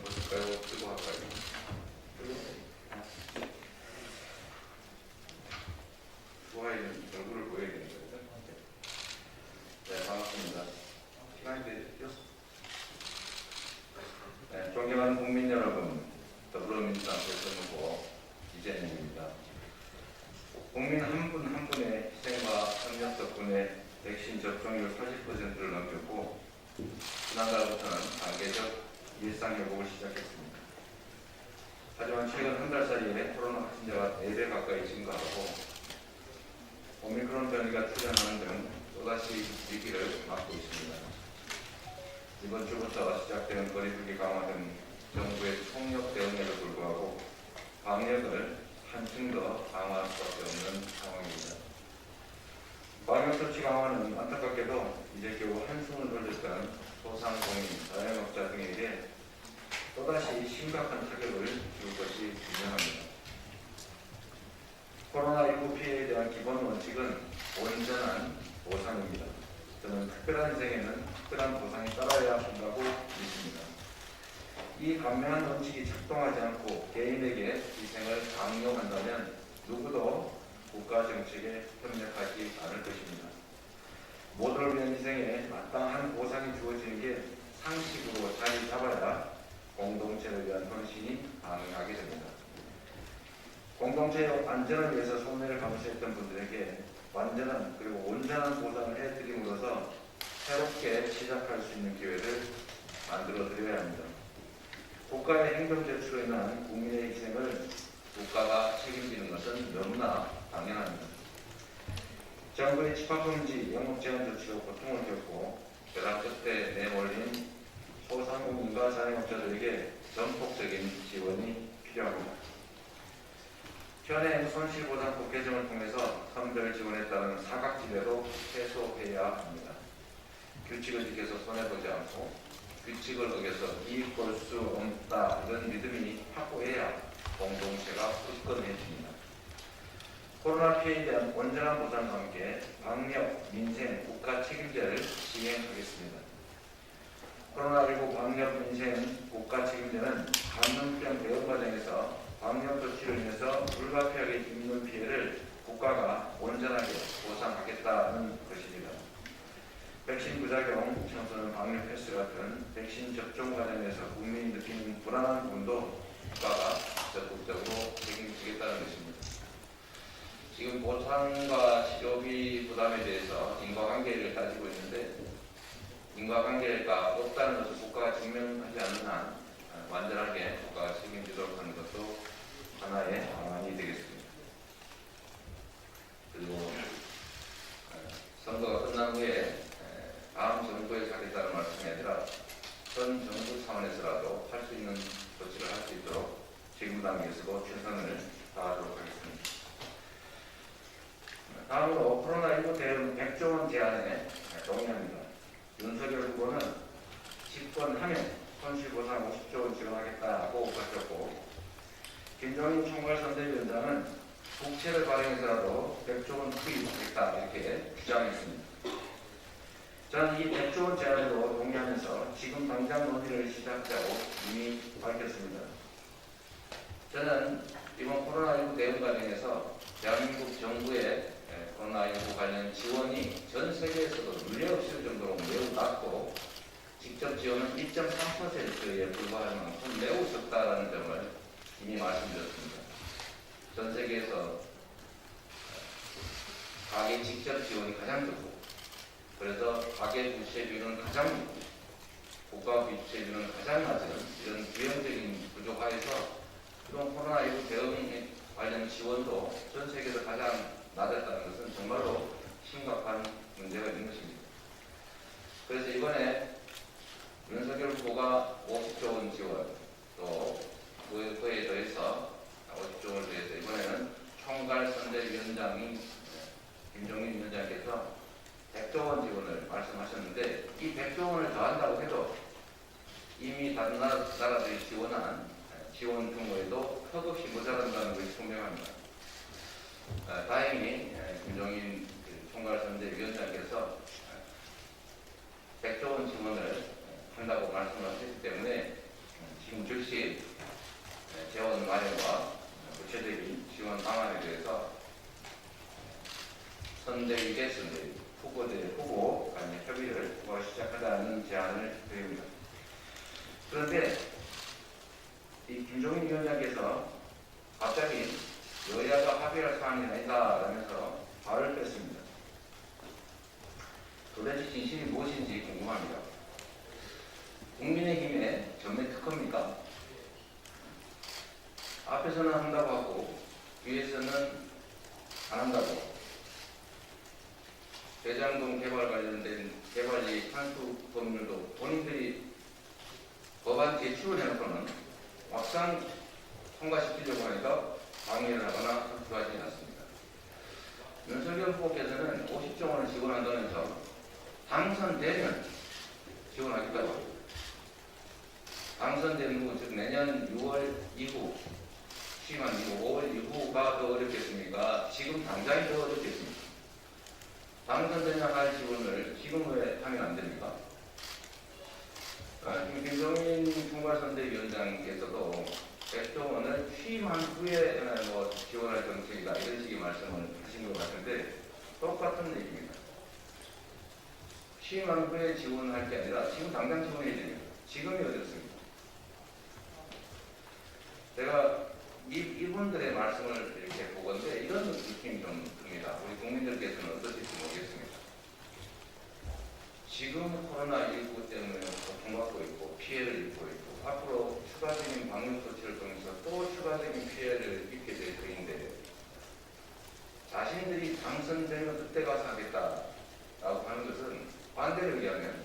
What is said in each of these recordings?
볼까요? 뜨고 할까요? 좋아요는 얼굴을 보여야 되는 거죠? 네, 반갑습니다. 시간이 되셨죠? 네, 존경하는 국민 여러분, 더불어민주당 대선 후보 이재명입니다. 국민 한 분 한 분의 희생과 협력 덕분에 백신 접종률 40%를 넘겼고 지난달부터는 단계적 일상 회복을 시작했습니다. 하지만 최근 한 달 사이에 코로나 확진자가 4배 가까이 증가하고 오미크론 변이가 출현하는 등 또다시 위기를 맞고 있습니다. 이번 주부터 시작되는 거리두기 강화 등 정부의 총력 대응에도 불구하고 방역을 한층 더 강화할 수밖에 없는 상황입니다. 방역조치 강화는 안타깝게도 이제 겨우 한숨을 돌렸던 소상공인, 자영업자 등에게 또다시 심각한 타격을 줄 것이 분명합니다. 코로나19 피해에 대한 기본 원칙은 온전한 보상입니다. 저는 특별한 희생에는 특별한 보상이 따라야 한다고 믿습니다. 이 간명한 원칙이 작동하지 않고 개인에게 희생을 강요한다면 누구도 국가 정책에 협력하지 않을 것입니다. 모두를 위한 희생에 마땅한 보상이 주어지는 게 상식으로 자리 잡아야 공동체를 위한 헌신이 가능하게 됩니다. 공동체의 안전을 위해서 손해를 감수했던 분들에게 완전한 그리고 온전한 보상을 해드림으로써 새롭게 시작할 수 있는 기회를 만들어 드려야 합니다. 국가의 행정 제출로 인한 국민의 희생을 국가가 책임지는 것은 너무나 당연합니다. 정부의 집합금지, 영업 제한 조치로 고통을 겪고 벼랑 끝에 내몰린 소상공인과 자영업자들에게 전폭적인 지원이 필요합니다. 현행 손실보상법 개정을 통해서 선별 지원에 따른 사각지대도 해소해야 합니다. 규칙을 지켜서 손해보지 않고 규칙을 어겨서 이익 볼 수 없다 이런 믿음이 확고해야 공동체가 굳건해집니다. 코로나 피해에 대한 온전한 보상과 함께 방역, 민생, 국가 책임제를 시행하겠습니다. 코로나19 방역, 민생, 국가 책임제는 감염병 대응 과정에서 방역 조치로 인해서 불가피하게 입는 피해를 국가가 온전하게 보상하겠다는 것입니다. 백신 부작용, 청소년 방역 패스 같은 백신 접종 과정에서 국민이 느끼는 불안한 부분도 국가가 적극적으로 책임지겠다는 것입니다. 지금 보상과 치료비 부담에 대해서 인과관계를 따지고 있는데 인과관계가 없다는 것을 국가가 증명하지 않는 한 완전하게 국가가 책임지도록 하는 것도 하나의 방안이 되겠습니다. 그리고 선거가 끝난 후에 다음 정부에 가겠다는 말씀이 아니라 전 정부 차원에서라도 할 수 있는 조치를 할 수 있도록 지금 단계에서도 최선을 다하도록 하겠습니다. 다음으로 코로나19 대응 100조 원 제안에 동의합니다. 윤석열 후보는 집권하면 손실보상 50조 원 지원하겠다고 밝혔고 김종인 총괄선대위원장은 국채를 발행해서라도 100조 원 투입하겠다 이렇게 주장했습니다. 저는 이 100조 원 제안으로 동의하면서 지금 당장 논의를 시작하자고 이미 밝혔습니다. 저는 이번 코로나19 대응 과정에서 대한민국 정부의 코로나19 관련 지원이 전 세계에서도 유례 없을 정도로 매우 낮고 직접 지원은 1.3%에 불과할 만큼 매우 적다라는 점을 이미 말씀드렸습니다. 전 세계에서 가계 직접 지원이 가장 적고 그래서 가계 부채 비율은 가장 높고 국가 부채 비율은 가장 낮은 이런 비용적인 구조화에서 이번 코로나19 대응 관련 지원도 전 세계에서 가장 낮았다는 것은 정말로 심각한 문제가 있는 것입니다. 그래서 이번에 윤석열 후보가 50조 원 지원 또 그에 더해서 50조 원을 더해서 이번에는 총괄선대위원장인 김종인 위원장께서 100조 원 지원을 말씀하셨는데 이 100조 원을 더한다고 해도 이미 다른 나라들이 지원한 지원 규모에도 턱없이 모자란다는 것이 분명합니다. 다행히 김종인 총괄선대위원장께서 100조 원 지원을 한다고 말씀하셨기 때문에 지금 즉시 그런데 이 김종인 위원장께서 갑자기 여야가 합의할 사안이 아니다 라면서 발을 뺐습니다. 도대체 진실이 무엇인지 궁금합니다. 국민의힘의 전면 특허입니까? 앞에서는 한다고 하고 뒤에서는 안 한다고. 대장동 개발 관련된 개발이 탄수 법률도 본인들이 법안 제출을 해놓고는 막상 통과시키려고 하니까 방해를 하거나 협조하지 않습니다. 윤석열 후보께서는 50조 원을 지원한다면서 당선되면 지원하겠다고 합니다. 당선된 후, 즉 내년 6월 이후, 취임한 이후 5월 이후가 더 어렵겠습니까? 지금 당장이 더 어렵겠습니까? 당선되면 할 지원을 지금 왜 하면 안 됩니까? 김종인 총괄선대위원장께서도 100조 원을 취임한 후에 지원할 정책이다 이런 식의 말씀을 하신 것 같은데 똑같은 얘기입니다. 취임한 후에 지원할 게 아니라 지금 당장 지원해야 됩니다. 지금이 어렵습니다. 제가 이분들의 말씀을 이렇게 보건데 이런 느낌이 좀 듭니다. 우리 국민들께서는 어떠실지 모르겠습니다. 지금 코로나19 때문에 고통받고 있고 피해를 입고 있고 앞으로 추가적인 방역조치를 통해서 또 추가적인 피해를 입게 될 터인데 자신들이 당선되면 그때 가서 하겠다라고 하는 것은 반대로 얘기하면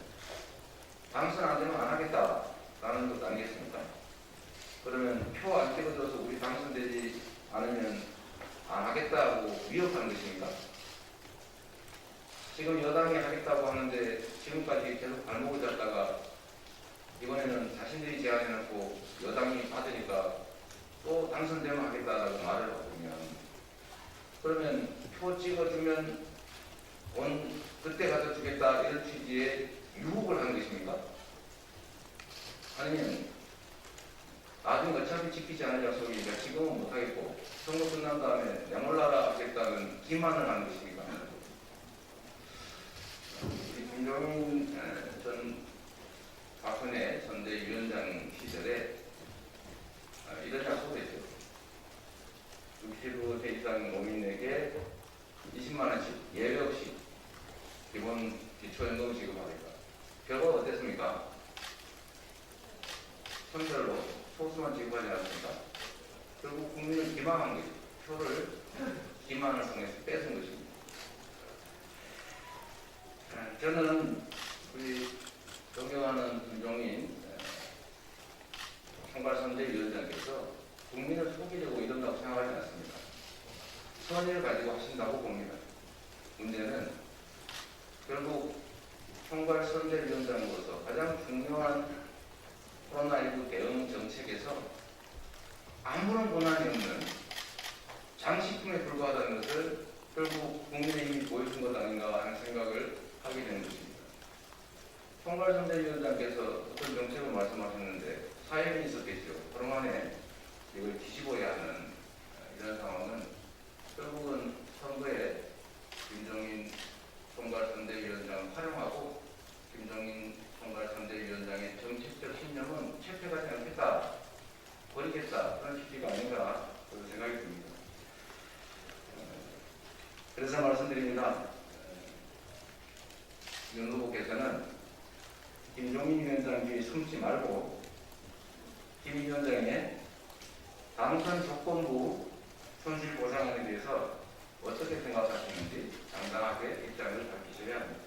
당선 안 되면 안 하겠다라는 것 아니겠습니까? 그러면 표 안 찍어줘서 우리 당선되지 않으면 안 하겠다고 위협하는 것입니까? 지금 여당이 하겠다고 하는데 지금까지 계속 발목을 잡다가 이번에는 자신들이 제안해놓고 여당이 받으니까 또 당선되면 하겠다라고 말을 바꾸면 그러면 표 찍어주면 그때 가서 주겠다 이런 취지의 유혹을 하는 것입니까? 아니면 나중에 어차피 지키지 않을 약속이니까 지금은 못하겠고 선거 끝난 다음에 내몰라라 하겠다는 기만을 하는 것입니까? 김종인 전 박근혜 선대위원장 시절에 이런 약속을 했죠. 65세 이상 노민에게 20만 원씩 예외 없이 기본 기초연금 지급하겠다. 결과 어땠습니까? 선별로 소수만 지급하지 않았습니까? 결국 국민을 기망한 거죠. 표를 기만을 통해서 뺏은 것입니다. 저는 우리 존경하는 김종인 총괄선대위원장께서 국민을 속이려고 이런다고 생각하지 않습니다. 선의를 가지고 하신다고 봅니다. 문제는 결국 총괄선대위원장으로서 가장 중요한 코로나19 대응 정책에서 아무런 권한이 없는 장식품에 불과하다는 것을 결국 국민의힘이 보여준 것 아닌가 하는 생각을 하게 되는 것입니다. 총괄선대위원장께서 어떤 정책을 말씀하셨는데 사연이 있었겠죠. 그동안에 이걸 뒤집어야 하는 이런 상황은 결국은 선거에 김종인 총괄선대위원장을 활용하고 김종인 총괄선대위원장의 정책적 신념은 채택하지 않겠다, 버리겠다 그런 취지가 아닌가 그런 생각이 듭니다. 그래서 말씀드립니다. 윤 후보께서는 김종인 위원장 뒤에 숨지 말고 김 위원장의 당선 조건부 손실 보상에 대해서 어떻게 생각하시는지 당당하게 입장을 밝히셔야 합니다.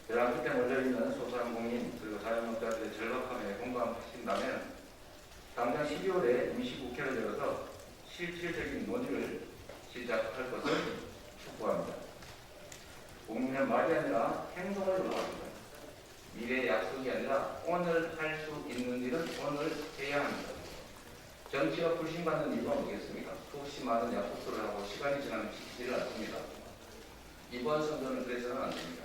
저랑 그때 몰려있는 소상공인 그리고 자영업자들의 절박함에 공감하신다면 당장 12월에 임시국회를 열어서 실질적인 논의를 시작할 것을 촉구합니다. 국민의 말이 아니라 행동을 요구합니다. 미래의 약속이 아니라 오늘 할 수 있는 일은 오늘 해야 합니다. 정치가 불신받는 이유가 뭐겠습니까? 수없이 많은 약속들을 하고 시간이 지나면 지키지를 않습니다. 이번 선거는 그래서는 안 됩니다.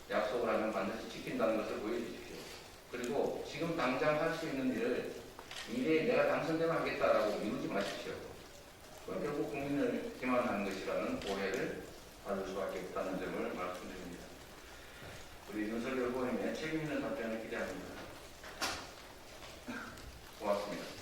약속을 하면 반드시 지킨다는 것을 보여주십시오. 그리고 지금 당장 할 수 있는 일을 미래에 내가 당선되면 하겠다라고 미루지 마십시오. 그건 결국 국민을 기만하는 것이라는 오해를 받을 수밖에 없다는 점을 말씀드립니다. 우리 윤석열 후보님의 책임 있는 답변을 기대합니다. 고맙습니다.